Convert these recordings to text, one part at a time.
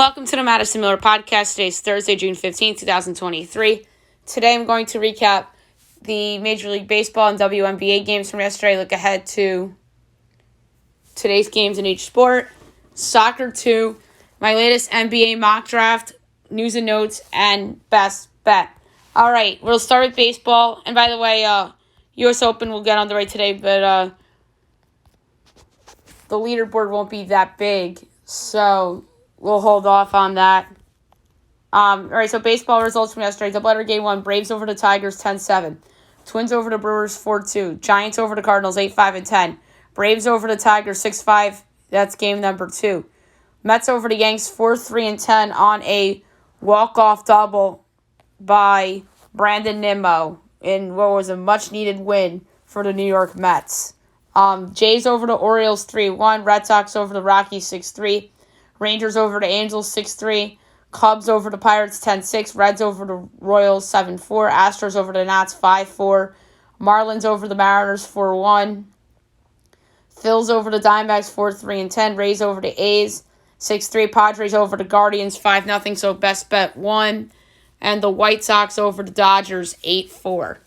Welcome to the Madison Miller Podcast. Today is Thursday, June 15th, 2023. Today I'm going to recap the Major League Baseball and WNBA games from yesterday. Look ahead to today's games in each sport. Soccer 2, my latest NBA mock draft, news and notes, and best bet. All right, we'll start with baseball. And by the way, U.S. Open will get underway today, but the leaderboard won't be that big, so we'll hold off on that. All right, so baseball results from yesterday. Doubleheader Game 1, Braves over the Tigers 10-7. Twins over the Brewers 4-2. Giants over the Cardinals 8-5 and 10. Braves over the Tigers 6-5. That's game number 2. Mets over the Yanks 4-3 and 10 on a walk-off double by Brandon Nimmo in what was a much-needed win for the New York Mets. Jays over the Orioles 3-1. Red Sox over the Rockies 6-3. Rangers over the Angels 6-3. Cubs over the Pirates 10-6. Reds over the Royals 7-4. Astros over the Nats 5-4. Marlins over the Mariners 4-1. Phils over the Diamondbacks 4-3 and 10. Rays over the A's 6-3. Padres over the Guardians 5-0. So best bet 1. And the White Sox over the Dodgers 8-4,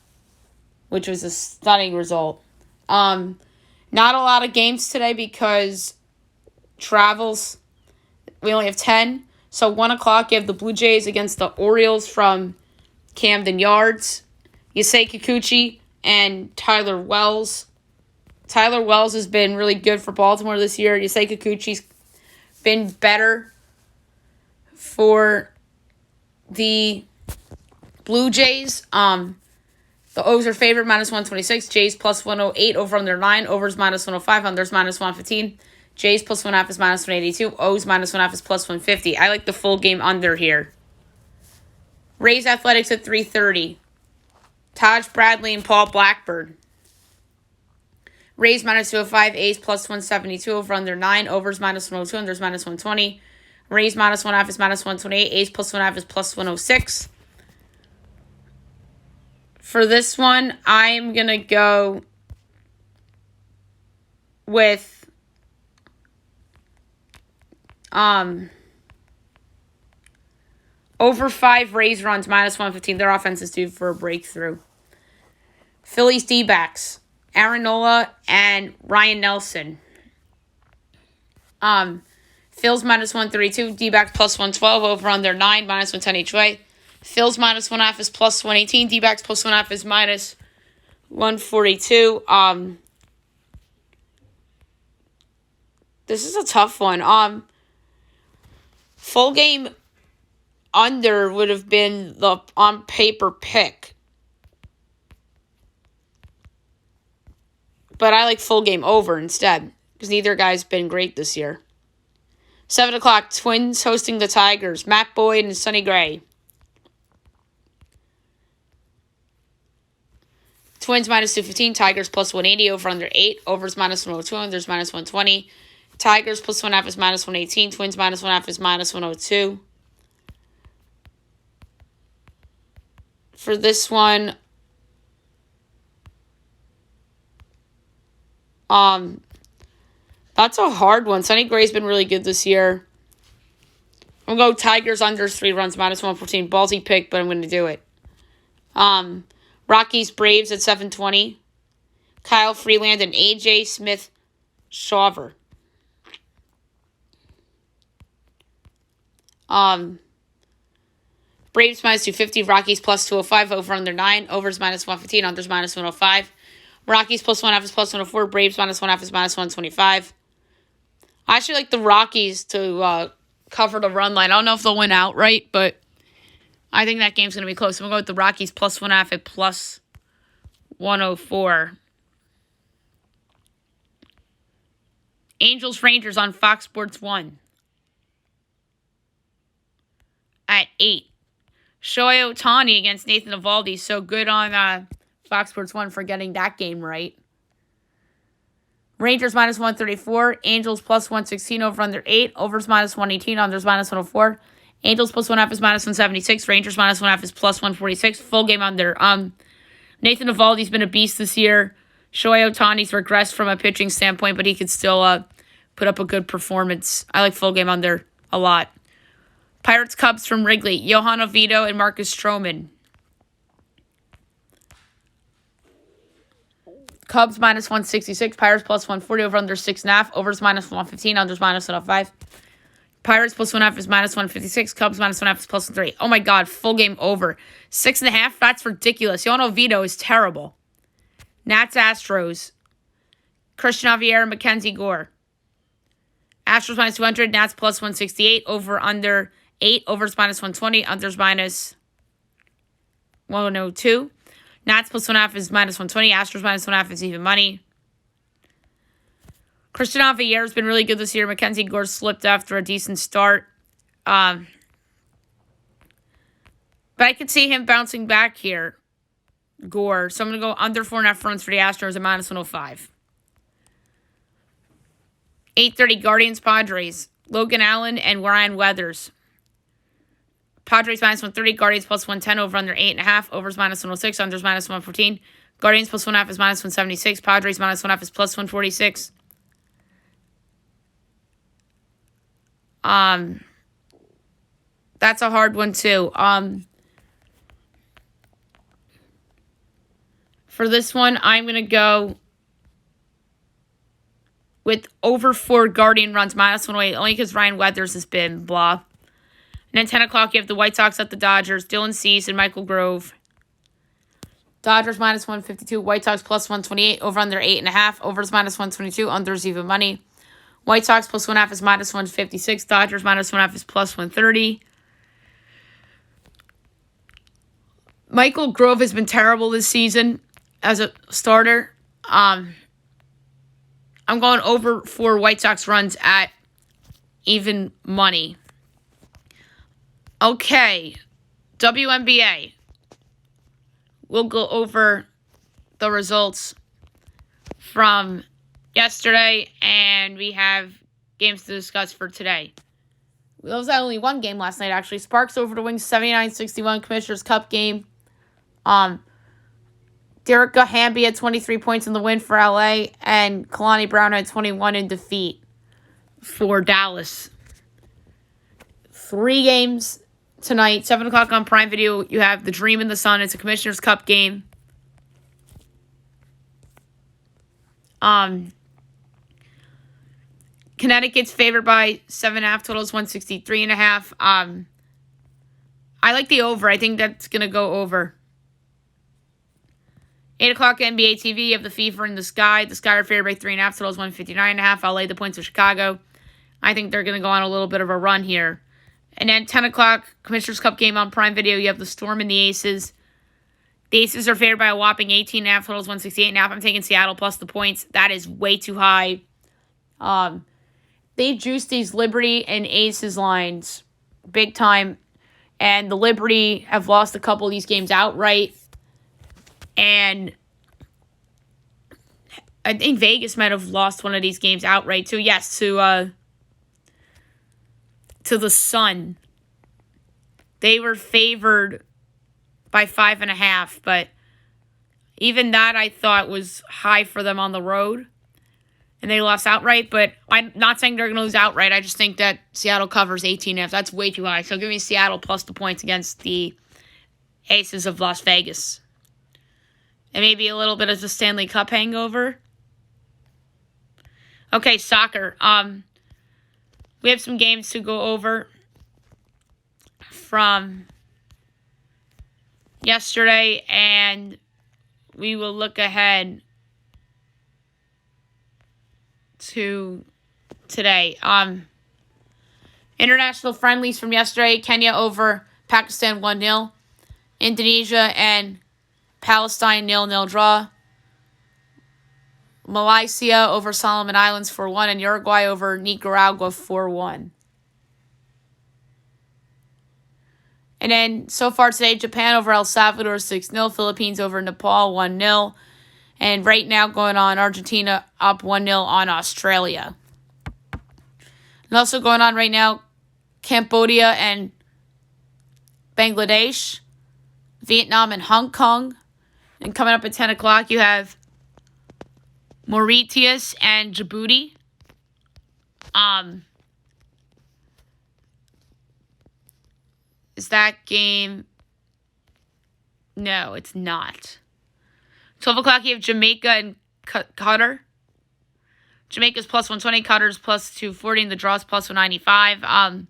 which was a stunning result. Not a lot of games today because travels. We only have 10. So 1 o'clock, you have the Blue Jays against the Orioles from Camden Yards. Yusei Kikuchi and Tyler Wells. Tyler Wells has been really good for Baltimore this year. Yusei Kikuchi's been better for the Blue Jays. The O's are favored, minus 126. Jays plus 108, over under 9. Overs minus 105, unders minus 115. Jays plus 1.5 is minus 182. O's minus 1.5 is plus 150. I like the full game under here. Rays Athletics at 330. Taj Bradley and Paul Blackburn. Rays minus 205. A's plus 172. Over under 9. Overs minus 102. Unders minus 120. Rays minus 1.5 is minus 128. A's plus 1.5 is plus 106. For this one, I'm going to go with over 5 Rays runs, minus 115. Their offense is due for a breakthrough. Phillies D-backs, Aaron Nola and Ryan Nelson. Phil's minus 132, D-backs plus 112, over under 9, minus 110 each way. Phil's minus 1.5 is plus 118, D-backs plus 1.5 is minus 142. This is a tough one. Full game under would have been the on-paper pick. But I like full game over instead, because neither guy's been great this year. 7 o'clock, Twins hosting the Tigers. Matt Boyd and Sonny Gray. Twins minus 215, Tigers plus 180, over under 8. Overs minus 102, unders minus 120. Tigers plus 1.5 is minus 118. Twins minus 1.5 is minus 102. For this one, that's a hard one. Sonny Gray's been really good this year. I'm going to go Tigers under 3 runs, minus 114. Ballsy pick, but I'm going to do it. Rockies Braves at 720. Kyle Freeland and AJ Smith Shawver. Braves minus 250, Rockies plus 205, over under 9, overs minus 115, unders minus 105. Rockies plus 1.5 is plus 104, Braves minus 1.5 is minus 125. I actually like the Rockies to cover the run line. I don't know if they'll win outright, but I think that game's going to be close. I'm going to go with the Rockies plus 1.5 at plus 104. Angels Rangers on Fox Sports 1 at 8. Shohei Ohtani against Nathan Eovaldi. So good on Fox Sports 1 for getting that game right. Rangers minus 134. Angels plus 116, over under 8. Overs minus 118, unders minus 104. Angels plus 1.5 is minus 176. Rangers minus 1.5 is plus 146. Full game under. Nathan Eovaldi's been a beast this year. Shohei Ohtani's regressed from a pitching standpoint, but he could still put up a good performance. I like full game under a lot. Pirates Cubs from Wrigley, Johan Oviedo and Marcus Stroman. Cubs minus 166, Pirates plus 140, over under 6.5, overs minus 115, unders minus 105. Pirates plus 1.5 is minus 156, Cubs minus 1.5 is plus 3. Oh my God, full game over. 6.5, that's ridiculous. Johan Oviedo is terrible. Nats Astros, Christian Javier and Mackenzie Gore. Astros minus 200, Nats plus 168, over under 8, overs minus 120, unders minus 102. Nats plus 1.5 is minus 120. Astros minus 1.5 is even money. Christian Javier has been really good this year. Mackenzie Gore slipped after a decent start. But I could see him bouncing back here. Gore. So I'm going to go under 4.5 runs for the Astros at minus 105. 8:30 Guardians Padres. Logan Allen and Ryan Weathers. Padres minus 130, Guardians plus 110, over under 8.5, overs minus 106, unders minus 114. Guardians plus 1.5 is minus 176, Padres minus 1.5 is plus 146. That's a hard one too. For this one, I'm going to go with over 4 Guardian runs, minus 108, only because Ryan Weathers has been blah. And then 10 o'clock, you have the White Sox at the Dodgers. Dylan Cease and Michael Grove. Dodgers minus 152. White Sox plus 128. Over under 8.5. Overs minus 122. Unders even money. White Sox plus 1.5 is minus 156. Dodgers minus 1.5 is plus 130. Michael Grove has been terrible this season as a starter. I'm going over 4 White Sox runs at even money. Okay, WNBA. We'll go over the results from yesterday, and we have games to discuss for today. There was only one game last night, actually. Sparks over the Wings, 79-61, Commissioner's Cup game. Derica Hamby had 23 points in the win for LA, and Kalani Brown had 21 in defeat for Dallas. 3 games tonight, 7 o'clock on Prime Video. You have the Dream in the Sun. It's a Commissioner's Cup game. Connecticut's favored by 7.5. Total is 163.5. I like the over. I think that's going to go over. 8 o'clock NBA TV. You have the Fever in the Sky. The Sky are favored by 3.5. Total is 159.5. I'll lay the points with Chicago. I think they're going to go on a little bit of a run here. And then 10 o'clock, Commissioner's Cup game on Prime Video. You have the Storm and the Aces. The Aces are favored by a whopping 18.5. Totals 168.5. I'm taking Seattle plus the points. That is way too high. They juiced these Liberty and Aces lines big time. And the Liberty have lost a couple of these games outright. And I think Vegas might have lost one of these games outright too. Yes, to the Sun. They were favored by 5.5, but even that I thought was high for them on the road. And they lost outright, but I'm not saying they're going to lose outright. I just think that Seattle covers 18.5. That's way too high. So give me Seattle plus the points against the Aces of Las Vegas. And maybe a little bit of the Stanley Cup hangover. Okay, soccer. We have some games to go over from yesterday, and we will look ahead to today. International friendlies from yesterday. Kenya over Pakistan 1-0. Indonesia and Palestine 0-0 draw. Malaysia over Solomon Islands 4-1, and Uruguay over Nicaragua 4-1. And then, so far today, Japan over El Salvador 6-0, Philippines over Nepal 1-0, and right now going on, Argentina up 1-0 on Australia. And also going on right now, Cambodia and Bangladesh, Vietnam and Hong Kong. And coming up at 10 o'clock, you have Mauritius and Djibouti. Is that game? No, it's not. 12 o'clock, you have Jamaica and Qatar. Jamaica's plus 120, Qatar's plus 240, and the draw's plus 195. I'm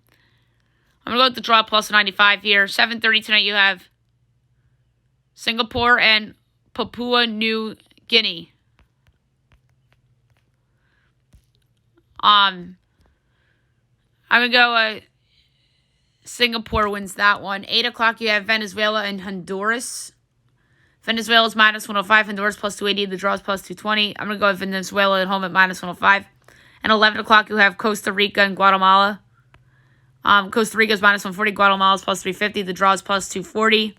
going to go with the draw plus 195 here. 7:30 tonight, you have Singapore and Papua New Guinea. I'm going to go Singapore wins that one. 8 o'clock, you have Venezuela and Honduras. Venezuela's minus 105, Honduras plus 280, the draw's plus 220. I'm going to go with Venezuela at home at minus 105. And 11 o'clock, you have Costa Rica and Guatemala. Costa Rica's minus 140, Guatemala's plus 350, the draw's plus 240.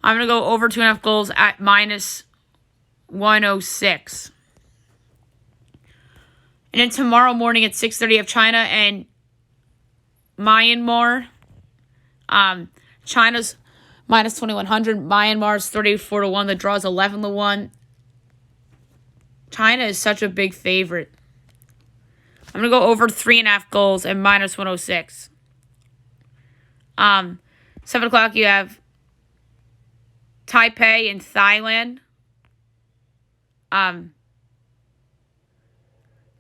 I'm going to go over 2.5 goals at minus 106. And then tomorrow morning at 6:30, you have China and Myanmar. China's minus 2,100. Myanmar's 34-1. The draw's 11-1. China is such a big favorite. I'm going to go over 3.5 goals at minus 106. 7 o'clock, you have Taipei and Thailand.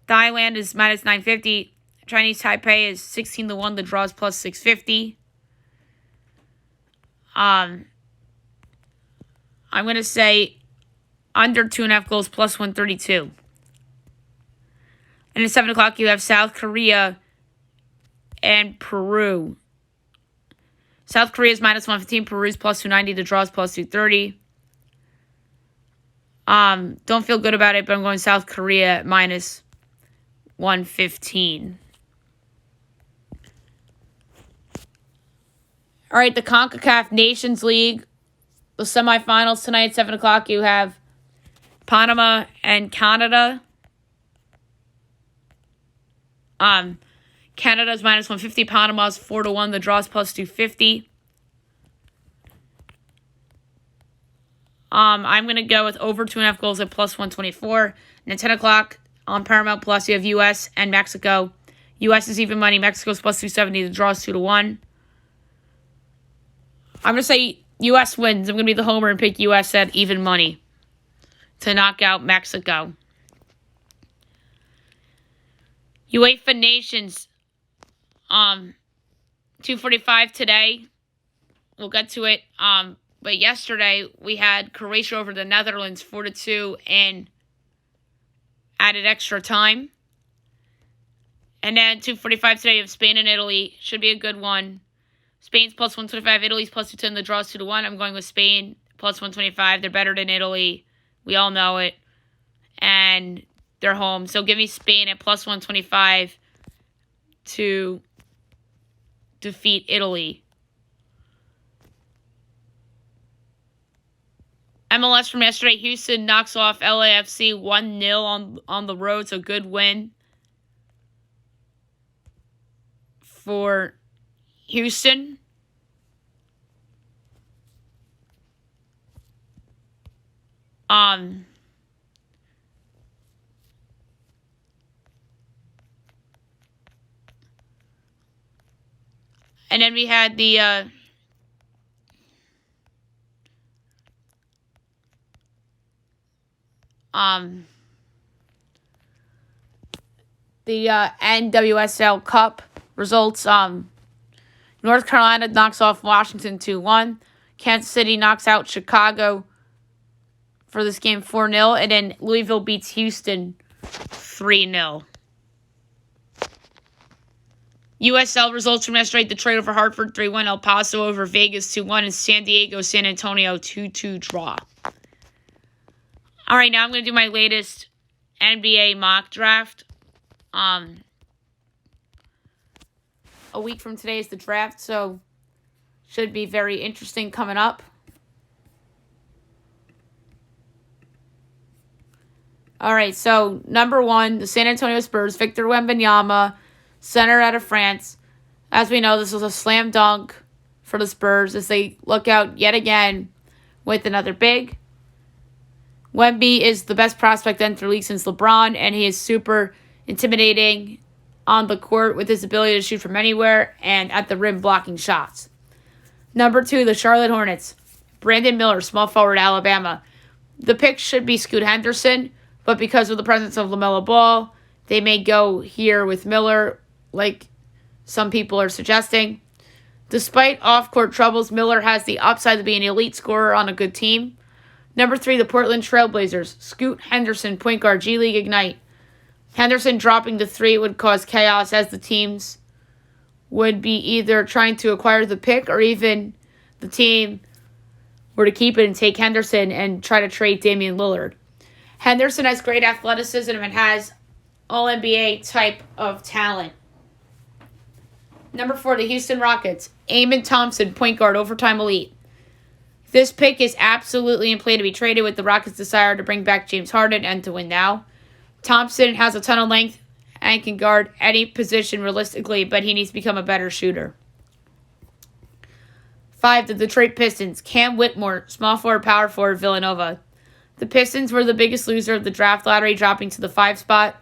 Thailand is minus 950. Chinese Taipei is 16-1. The draw's plus 650. I'm going to say under 2.5 goals plus 132. And at 7 o'clock, you have South Korea and Peru. South Korea is minus 115. Peru's plus 290. The draw's plus 230. Don't feel good about it, but I'm going South Korea at minus 115. All right, the CONCACAF Nations League, the semifinals tonight at 7 o'clock. You have Panama and Canada. Canada's minus 150. Panama's 4-1. The draw's plus 250. I'm going to go with over 2.5 goals at plus 124. And at 10 o'clock on Paramount Plus, you have U.S. and Mexico. U.S. is even money. Mexico's plus 270. The draw's 2-1. I'm going to say U.S. wins. I'm going to be the homer and pick U.S. at even money to knock out Mexico. UEFA Nations, 2:45 today. We'll get to it. But yesterday we had Croatia over the Netherlands 4-2 and added extra time. And then 2:45 today you have Spain and Italy. Should be a good one. Spain's plus 125, Italy's plus 210, the draw's 2-1. I'm going with Spain plus 125. They're better than Italy. We all know it. And they're home. So give me Spain at plus 125 to defeat Italy. MLS from yesterday, Houston knocks off LAFC 1-0 on the road. So good win for Houston. And then we had the NWSL Cup results. North Carolina knocks off Washington 2-1. Kansas City knocks out Chicago for this game 4-0. And then Louisville beats Houston 3-0. USL results from yesterday. Detroit over Hartford 3-1. El Paso over Vegas 2-1. And San Diego, San Antonio 2-2 draw. All right, now I'm going to do my latest NBA mock draft. A week from today is the draft, so should be very interesting coming up. All right, so number 1, the San Antonio Spurs, Victor Wembanyama, center out of France. As we know, this was a slam dunk for the Spurs as they look out yet again with another big. Wemby is the best prospect to enter the league since LeBron, and he is super intimidating. on the court with his ability to shoot from anywhere and at the rim blocking shots. Number 2, the Charlotte Hornets. Brandon Miller, small forward, Alabama. The pick should be Scoot Henderson, but because of the presence of LaMelo Ball, they may go here with Miller, like some people are suggesting. Despite off-court troubles, Miller has the upside to be an elite scorer on a good team. Number 3, the Portland Trailblazers. Scoot Henderson, point guard, G League Ignite. Henderson dropping the 3 would cause chaos as the teams would be either trying to acquire the pick or even the team were to keep it and take Henderson and try to trade Damian Lillard. Henderson has great athleticism and has all-NBA type of talent. Number 4, the Houston Rockets. Amen Thompson, point guard, overtime elite. This pick is absolutely in play to be traded with the Rockets' desire to bring back James Harden and to win now. Thompson has a ton of length and can guard any position realistically, but he needs to become a better shooter. 5, the Detroit Pistons. Cam Whitmore, small forward, power forward, Villanova. The Pistons were the biggest loser of the draft lottery, dropping to the 5 spot,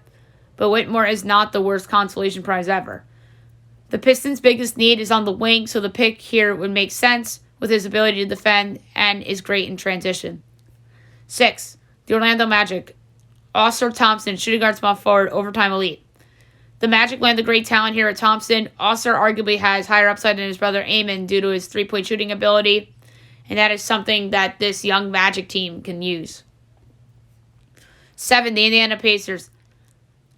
but Whitmore is not the worst consolation prize ever. The Pistons' biggest need is on the wing, so the pick here would make sense with his ability to defend and is great in transition. 6, the Orlando Magic. Ausar Thompson, shooting guard, small forward, overtime elite. The Magic land the great talent here at Thompson. Ausar arguably has higher upside than his brother Amen due to his three-point shooting ability, and that is something that this young Magic team can use. 7, the Indiana Pacers.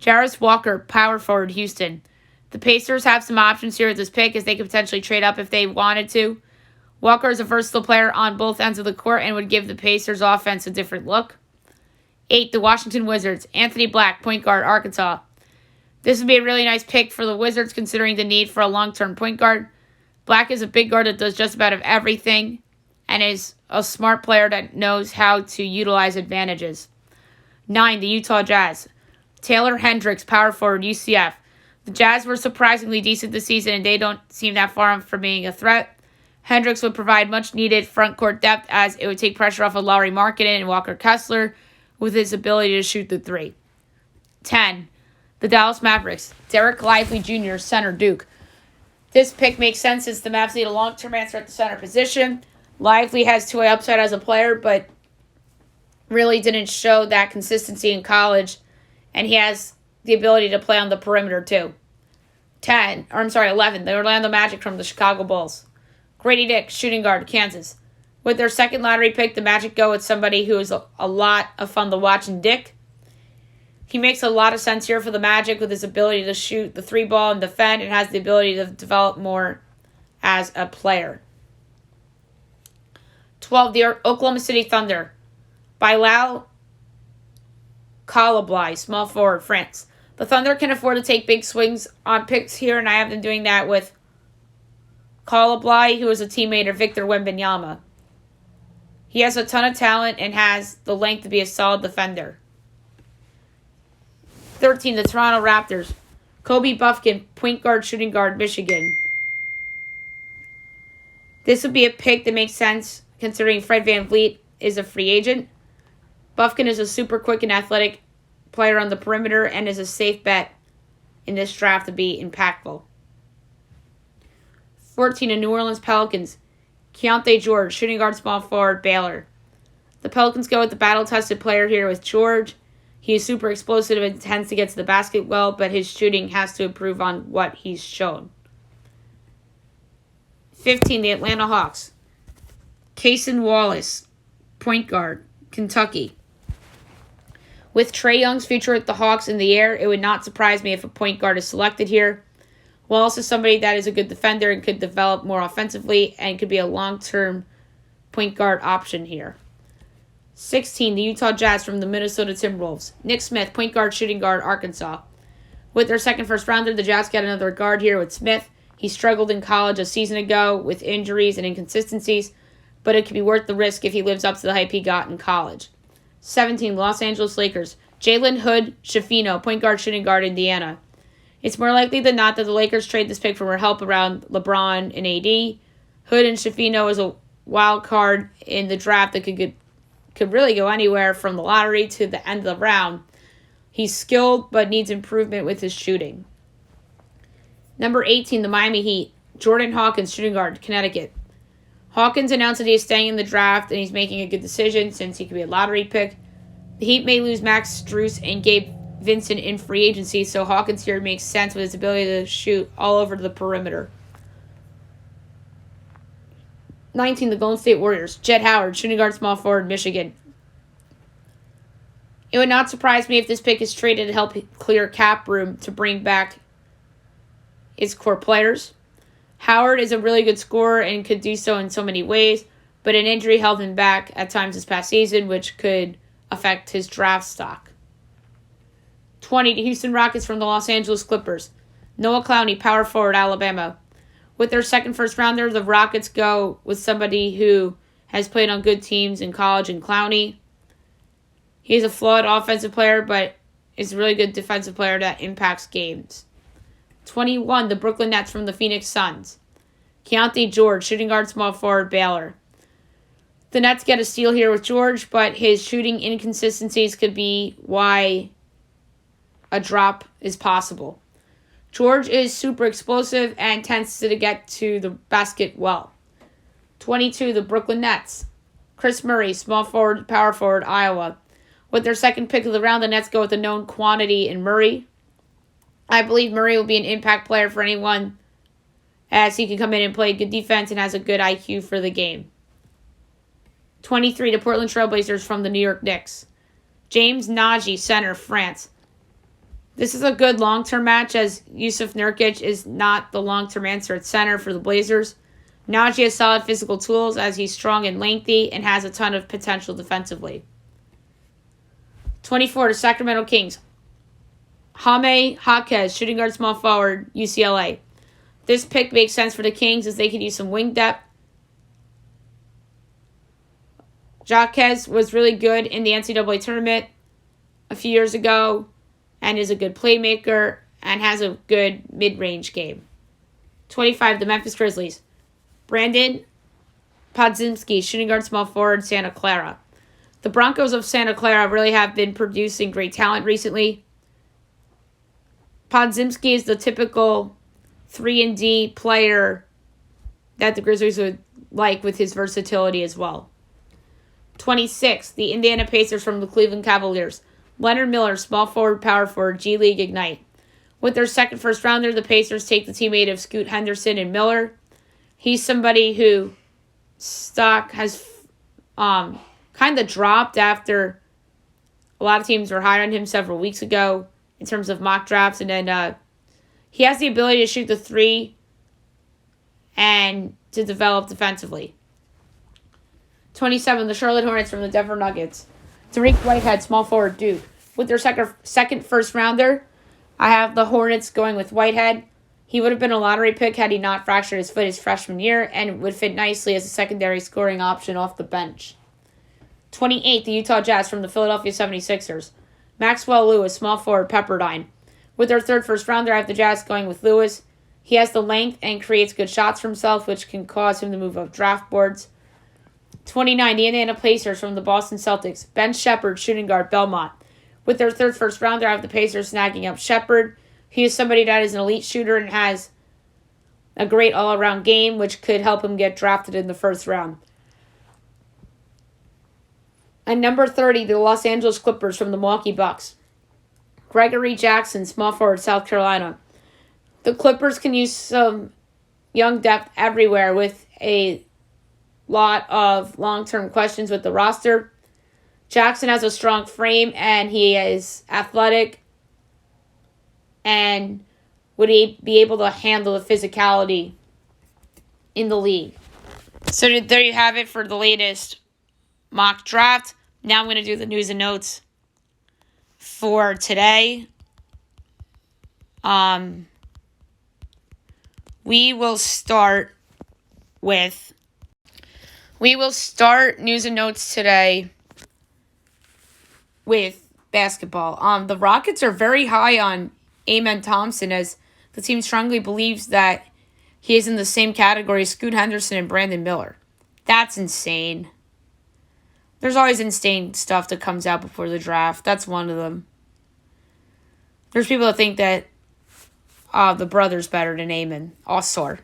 Jarris Walker, power forward, Houston. The Pacers have some options here with this pick as they could potentially trade up if they wanted to. Walker is a versatile player on both ends of the court and would give the Pacers offense a different look. 8, the Washington Wizards. Anthony Black, point guard, Arkansas. This would be a really nice pick for the Wizards considering the need for a long-term point guard. Black is a big guard that does just about everything and is a smart player that knows how to utilize advantages. 9, the Utah Jazz. Taylor Hendricks, power forward, UCF. The Jazz were surprisingly decent this season and they don't seem that far from being a threat. Hendricks would provide much-needed front-court depth as it would take pressure off of Lauri Markkanen and Walker Kessler with his ability to shoot the 3. 10, the Dallas Mavericks. Derek Lively Jr., center, Duke. This pick makes sense since the Mavs need a long-term answer at the center position. Lively has two-way upside as a player, but really didn't show that consistency in college, and he has the ability to play on the perimeter too. 11, the Orlando Magic from the Chicago Bulls. Grady Dick, shooting guard, Kansas. With their second lottery pick, the Magic go with somebody who is a lot of fun to watch in Dick. He makes a lot of sense here for the Magic with his ability to shoot the 3 ball and defend and has the ability to develop more as a player. 12, the Oklahoma City Thunder. Bilal Coulibaly, small forward, France. The Thunder can afford to take big swings on picks here, and I have been doing that with Coulibaly, who is a teammate of Victor Wembanyama. He has a ton of talent and has the length to be a solid defender. 13, the Toronto Raptors. Kobe Buffkin, point guard, shooting guard, Michigan. This would be a pick that makes sense considering Fred VanVleet is a free agent. Buffkin is a super quick and athletic player on the perimeter and is a safe bet in this draft to be impactful. 14, the New Orleans Pelicans. Keontae George, shooting guard, small forward, Baylor. The Pelicans go with the battle-tested player here with George. He is super explosive and tends to get to the basket well, but his shooting has to improve on what he's shown. 15, the Atlanta Hawks. Cason Wallace, point guard, Kentucky. With Trae Young's future with the Hawks in the air, it would not surprise me if a point guard is selected here. Wallace is somebody that is a good defender and could develop more offensively and could be a long-term point guard option here. 16, the Utah Jazz from the Minnesota Timberwolves. Nick Smith, point guard, shooting guard, Arkansas. With their second first-rounder, the Jazz got another guard here with Smith. He struggled in college a season ago with injuries and inconsistencies, but it could be worth the risk if he lives up to the hype he got in college. 17, Los Angeles Lakers. Jalen Hood-Schifino, point guard, shooting guard, Indiana. It's more likely than not that the Lakers trade this pick for more help around LeBron and AD. Hood and Schifino is a wild card in the draft that could really go anywhere from the lottery to the end of the round. He's skilled but needs improvement with his shooting. Number 18, the Miami Heat. Jordan Hawkins, shooting guard, Connecticut. Hawkins announced that he is staying in the draft, and he's making a good decision since he could be a lottery pick. The Heat may lose Max Strus and Gabe Vincent in free agency, so Hawkins here makes sense with his ability to shoot all over the perimeter. 19, the Golden State Warriors. Jett Howard, shooting guard, small forward, Michigan. It would not surprise me if this pick is traded to help clear cap room to bring back its core players. Howard is a really good scorer and could do so in so many ways, but an injury held him back at times this past season, which could affect his draft stock. 20, the Houston Rockets from the Los Angeles Clippers. Noah Clowney, power forward, Alabama. With their second first rounder, the Rockets go with somebody who has played on good teams in college in Clowney. He's a flawed offensive player, but is a really good defensive player that impacts games. 21, the Brooklyn Nets from the Phoenix Suns. Keontae George, shooting guard, small forward, Baylor. The Nets get a steal here with George, but his shooting inconsistencies could be why a drop is possible. George is super explosive and tends to get to the basket well. 22, the Brooklyn Nets. Chris Murray, small forward, power forward, Iowa. With their second pick of the round, the Nets go with a known quantity in Murray. I believe Murray will be an impact player for anyone, as he can come in and play good defense and has a good IQ for the game. 23, the Portland Trailblazers from the New York Knicks. James Nagy, center, France. This is a good long-term match, as Yusuf Nurkic is not the long-term answer at center for the Blazers. Nagy has solid physical tools, as he's strong and lengthy and has a ton of potential defensively. 24, the Sacramento Kings. Jaime Jaquez, shooting guard, small forward, UCLA. This pick makes sense for the Kings as they can use some wing depth. Jaquez was really good in the NCAA tournament a few years ago and is a good playmaker and has a good mid-range game. 25, the Memphis Grizzlies. Brandon Podziemski, shooting guard, small forward, Santa Clara. The Broncos of Santa Clara really have been producing great talent recently. Podziemski is the typical 3-and-D player that the Grizzlies would like with his versatility as well. 26, the Indiana Pacers from the Cleveland Cavaliers. Leonard Miller, small forward, power forward, G League Ignite. With their second first rounder, the Pacers take the teammate of Scoot Henderson and Miller. He's somebody who stock has kind of dropped after a lot of teams were high on him several weeks ago in terms of mock drafts. And then he has the ability to shoot the three and to develop defensively. 27, the Charlotte Hornets from the Denver Nuggets. Tariq Whitehead, small forward, Duke. With their second first rounder, I have the Hornets going with Whitehead. He would have been a lottery pick had he not fractured his foot his freshman year and would fit nicely as a secondary scoring option off the bench. 28, the Utah Jazz from the Philadelphia 76ers. Maxwell Lewis, small forward, Pepperdine. With their third first rounder, I have the Jazz going with Lewis. He has the length and creates good shots for himself, which can cause him to move up draft boards. 29, the Indiana Pacers from the Boston Celtics. Ben Shepherd, shooting guard, Belmont. With their third first rounder, I have the Pacers snagging up Shepherd. He is somebody that is an elite shooter and has a great all-around game, which could help him get drafted in the first round. And number 30, the Los Angeles Clippers from the Milwaukee Bucks. Gregory Jackson, small forward, South Carolina. The Clippers can use some young depth everywhere with a lot of long-term questions with the roster. Jackson has a strong frame and he is athletic and would he be able to handle the physicality in the league. So there you have it for the latest mock draft. Now I'm going to do the news and notes for today. We will start news and notes today with basketball. The Rockets are very high on Amen Thompson as the team strongly believes that he is in the same category as Scoot Henderson and Brandon Miller. That's insane. There's always insane stuff that comes out before the draft. That's one of them. There's people that think that the brother's better to name him. Osor.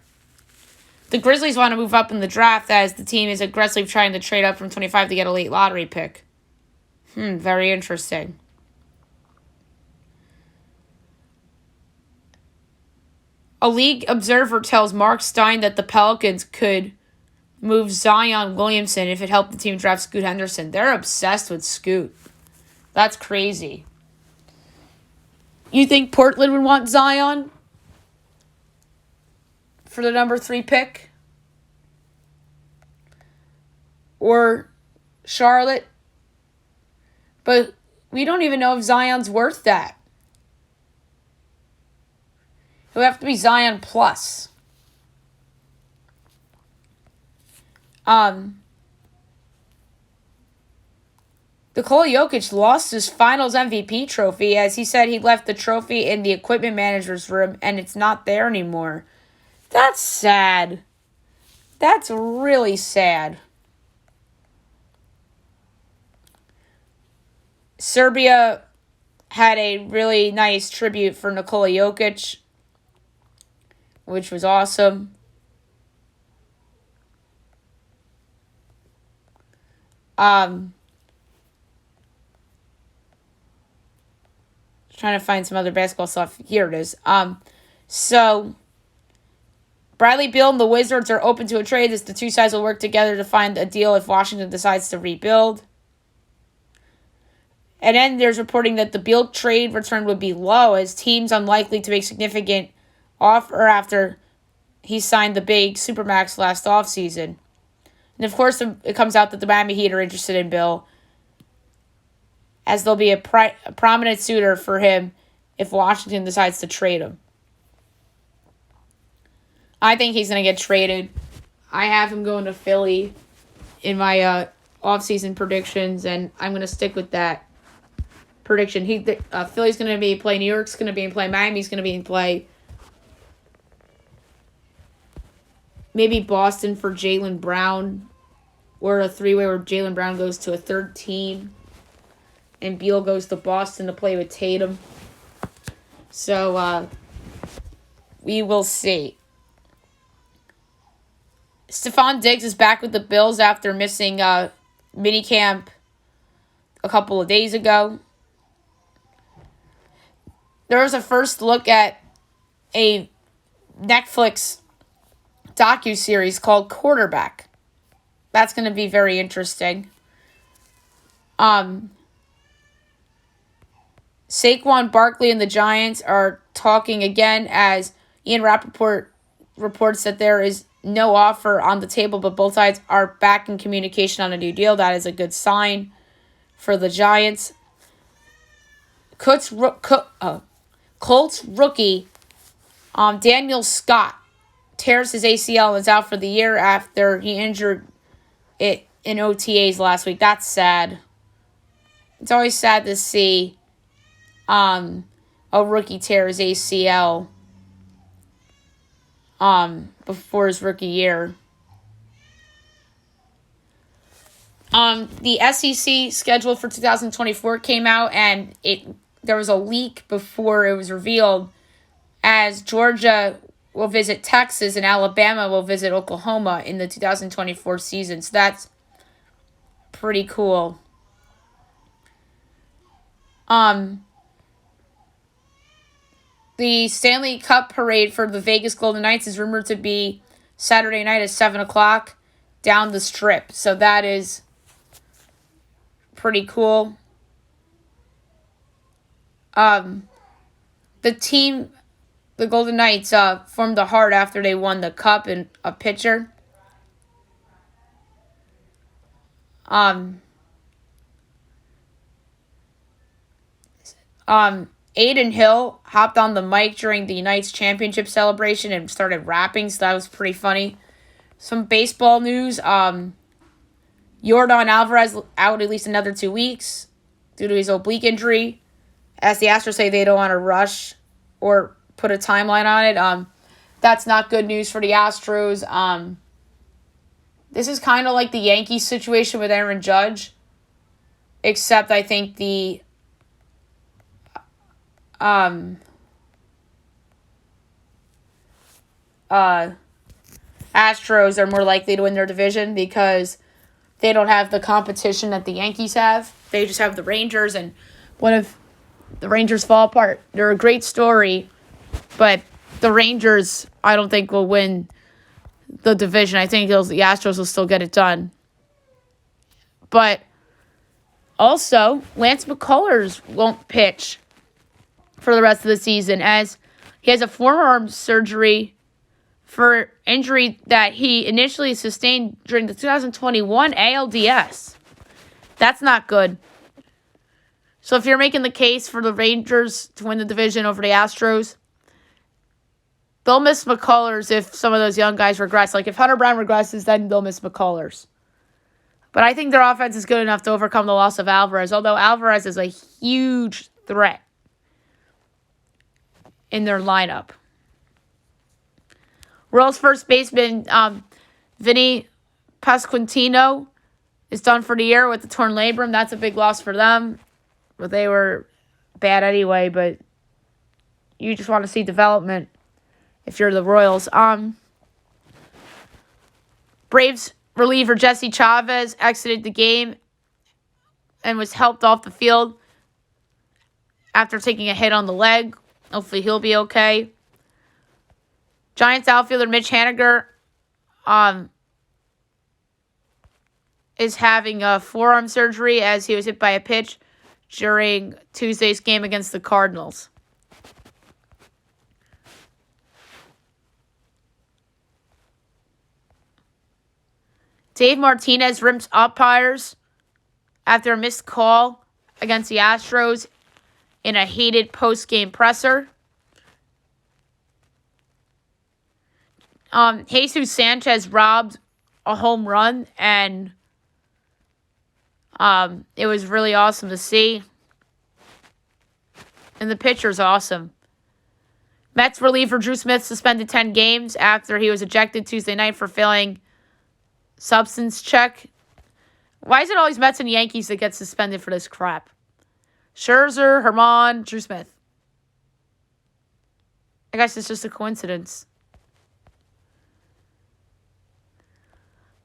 The Grizzlies want to move up in the draft as the team is aggressively trying to trade up from 25 to get a late lottery pick. Very interesting. A league observer tells Mark Stein that the Pelicans could move Zion Williamson if it helped the team draft Scoot Henderson. They're obsessed with Scoot. That's crazy. You think Portland would want Zion for the number 3 pick? Or Charlotte? But we don't even know if Zion's worth that. It would have to be Zion plus. Nikola Jokic lost his finals MVP trophy as he said he left the trophy in the equipment manager's room and it's not there anymore. That's sad. That's really sad. Serbia had a really nice tribute for Nikola Jokic, which was awesome. Trying to find some other basketball stuff. Here it is. So Bradley Beal and the Wizards are open to a trade as the two sides will work together to find a deal if Washington decides to rebuild. And then there's reporting that the Beal trade return would be low as teams unlikely to make significant offer after he signed the big Supermax last offseason. And of course, it comes out that the Miami Heat are interested in Bill, as there'll be a prominent suitor for him if Washington decides to trade him. I think he's going to get traded. I have him going to Philly in my offseason predictions, and I'm going to stick with that prediction. Philly's going to be in play. New York's going to be in play. Miami's going to be in play. Maybe Boston for Jaylen Brown, or a 3-way where Jaylen Brown goes to a third team and Beal goes to Boston to play with Tatum. So, we will see. Stephon Diggs is back with the Bills after missing minicamp a couple of days ago. There was a first look at a Netflix docuseries called Quarterback. That's going to be very interesting. Saquon Barkley and the Giants are talking again as Ian Rappaport reports that there is no offer on the table, but both sides are back in communication on a new deal. That is a good sign for the Giants. Colts rookie Daniel Scott tears his ACL and is out for the year after he injured it in OTAs last week. That's sad. It's always sad to see a rookie tear his ACL before his rookie year. The SEC schedule for 2024 came out, and there was a leak before it was revealed, as Georgia will visit Texas and Alabama will visit Oklahoma in the 2024 season. So that's pretty cool. The Stanley Cup parade for the Vegas Golden Knights is rumored to be Saturday night at 7 o'clock down the strip. So that is pretty cool. The Golden Knights formed the Heart after they won the Cup and a pitcher. Aiden Hill hopped on the mic during the Knights championship celebration and started rapping, so that was pretty funny. Some baseball news. Yordan Alvarez out at least another 2 weeks due to his oblique injury. As the Astros say, they don't want to rush or put a timeline on it. That's not good news for the Astros. This is kind of like the Yankees situation with Aaron Judge, except I think the Astros are more likely to win their division because they don't have the competition that the Yankees have. They just have the Rangers, and what if the Rangers fall apart? They're a great story, but the Rangers, I don't think, will win the division. I think the Astros will still get it done. But also, Lance McCullers won't pitch for the rest of the season as he has a forearm surgery for injury that he initially sustained during the 2021 ALDS. That's not good. So if you're making the case for the Rangers to win the division over the Astros, they'll miss McCullers if some of those young guys regress. Like if Hunter Brown regresses, then they'll miss McCullers. But I think their offense is good enough to overcome the loss of Alvarez, although Alvarez is a huge threat in their lineup. Royals first baseman Vinny Pasquantino is done for the year with the torn labrum. That's a big loss for them. But they were bad anyway, but you just want to see development if you're the Royals. Braves reliever Jesse Chavez exited the game and was helped off the field after taking a hit on the leg. Hopefully he'll be okay. Giants outfielder Mitch Haniger is having a forearm surgery as he was hit by a pitch during Tuesday's game against the Cardinals. Dave Martinez rims umpires after a missed call against the Astros in a heated post-game presser. Jesus Sanchez robbed a home run, and it was really awesome to see. And the pitcher's awesome. Mets reliever Drew Smith suspended 10 games after he was ejected Tuesday night for failing substance check. Why is it always Mets and Yankees that get suspended for this crap? Scherzer, Herman, Drew Smith. I guess it's just a coincidence.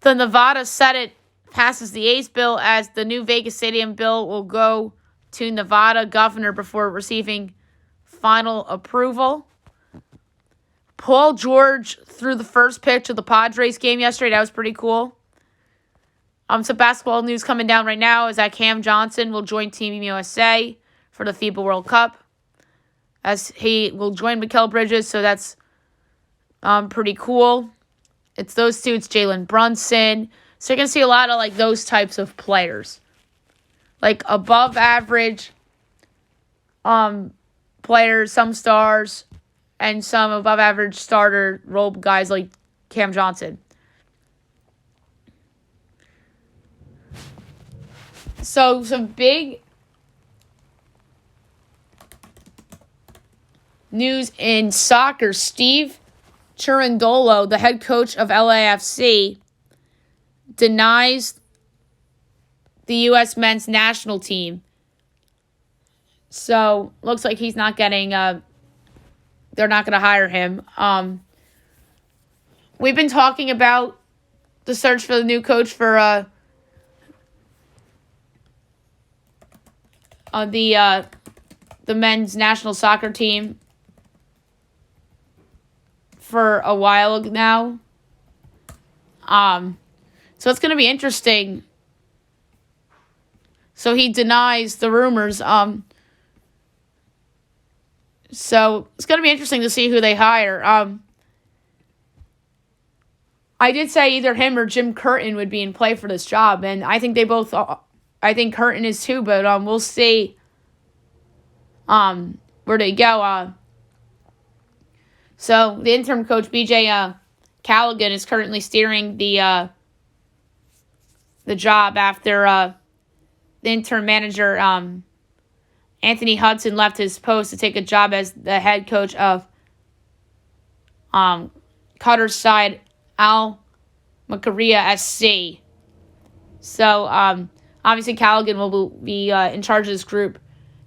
The Nevada Senate passes the A's bill as the new Vegas Stadium bill will go to Nevada governor before receiving final approval. Paul George threw the first pitch of the Padres game yesterday. That was pretty cool. Some basketball news coming down right now is that Cam Johnson will join Team USA for the FIBA World Cup, as he will join Mikal Bridges, so that's pretty cool. It's those two. It's Jalen Brunson. So you're going to see a lot of like those types of players. Like above average players, some stars, and some above average starter role guys like Cam Johnson. So some big news in soccer. Steve Cherundolo, the head coach of LAFC, denies the U.S. men's national team. So, looks like he's not getting, they're not going to hire him. We've been talking about the search for the new coach for the men's national soccer team for a while now. So it's going to be interesting. So he denies the rumors. So it's going to be interesting to see who they hire. I did say either him or Jim Curtin would be in play for this job, and I think they both. I think Curtin is too, but we'll see where they go. So the interim coach BJ Callaghan is currently steering the job after the interim manager Anthony Hudson left his post to take a job as the head coach of Qatar's side Al Makaria SC. So obviously Callaghan will be in charge of this group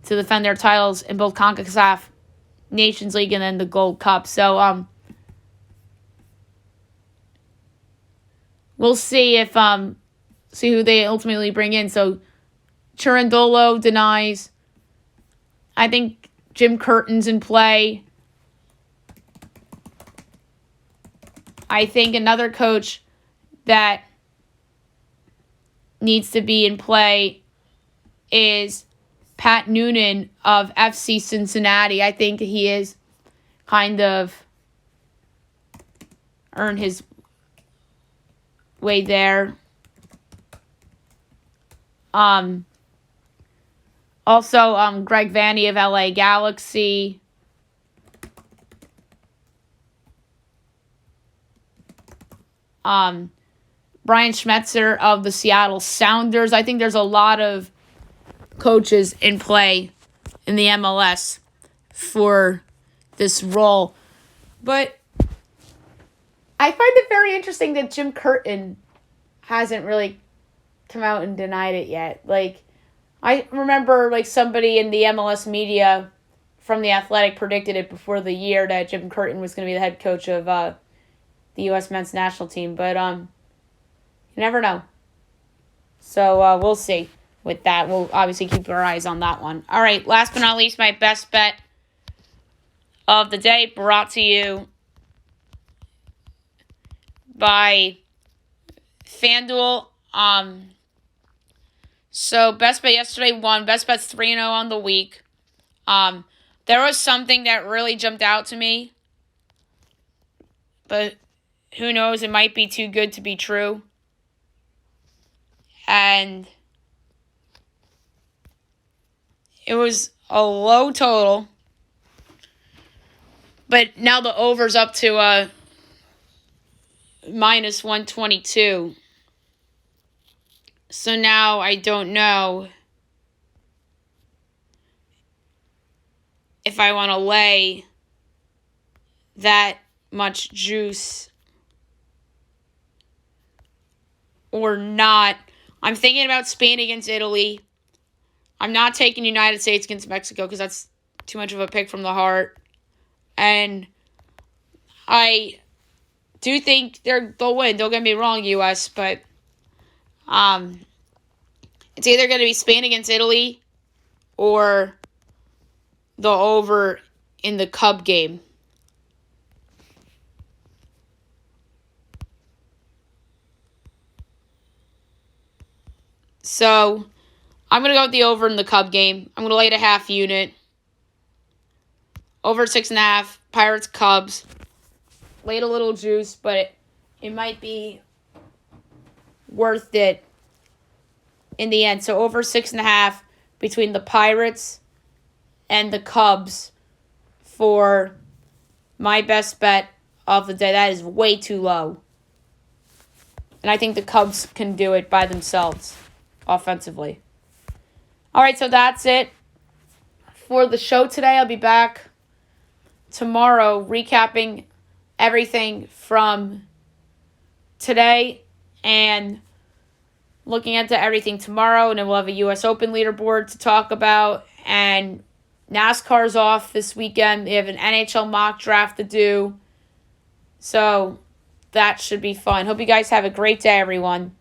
to defend their titles in both CONCACAF Nations League and then the Gold Cup. So we'll see if see who they ultimately bring in. So Cherundolo denies. I think Jim Curtin's in play. I think another coach that needs to be in play is Pat Noonan of FC Cincinnati. I think he is kind of earned his way there. Also, Greg Vanny of LA Galaxy. Brian Schmetzer of the Seattle Sounders. I think there's a lot of coaches in play in the MLS for this role. But I find it very interesting that Jim Curtin hasn't really come out and denied it yet. Like, I remember like somebody in the MLS media from The Athletic predicted it before the year that Jim Curtin was going to be the head coach of the U.S. men's national team. But you never know. So we'll see with that. We'll obviously keep our eyes on that one. All right, last but not least, my best bet of the day brought to you by FanDuel. So best bet yesterday won. Best bet's 3-0 on the week. There was something that really jumped out to me, but who knows? It might be too good to be true. And it was a low total, but now the over's up to minus 122. So now I don't know if I want to lay that much juice or not. I'm thinking about Spain against Italy. I'm not taking United States against Mexico because that's too much of a pick from the heart. And I do think they'll win. Don't get me wrong, U.S., but it's either going to be Spain against Italy or the over in the Cub game. So I'm going to go with the over in the Cub game. I'm going to lay it a half unit. Over 6.5. Pirates, Cubs. Laid a little juice, but it might be worth it in the end. So over 6.5 between the Pirates and the Cubs for my best bet of the day. That is way too low. And I think the Cubs can do it by themselves offensively. All right, so that's it for the show today. I'll be back tomorrow recapping everything from today and looking into everything tomorrow. And then we'll have a U.S. Open leaderboard to talk about. And NASCAR's off this weekend. They have an NHL mock draft to do. So that should be fun. Hope you guys have a great day, everyone.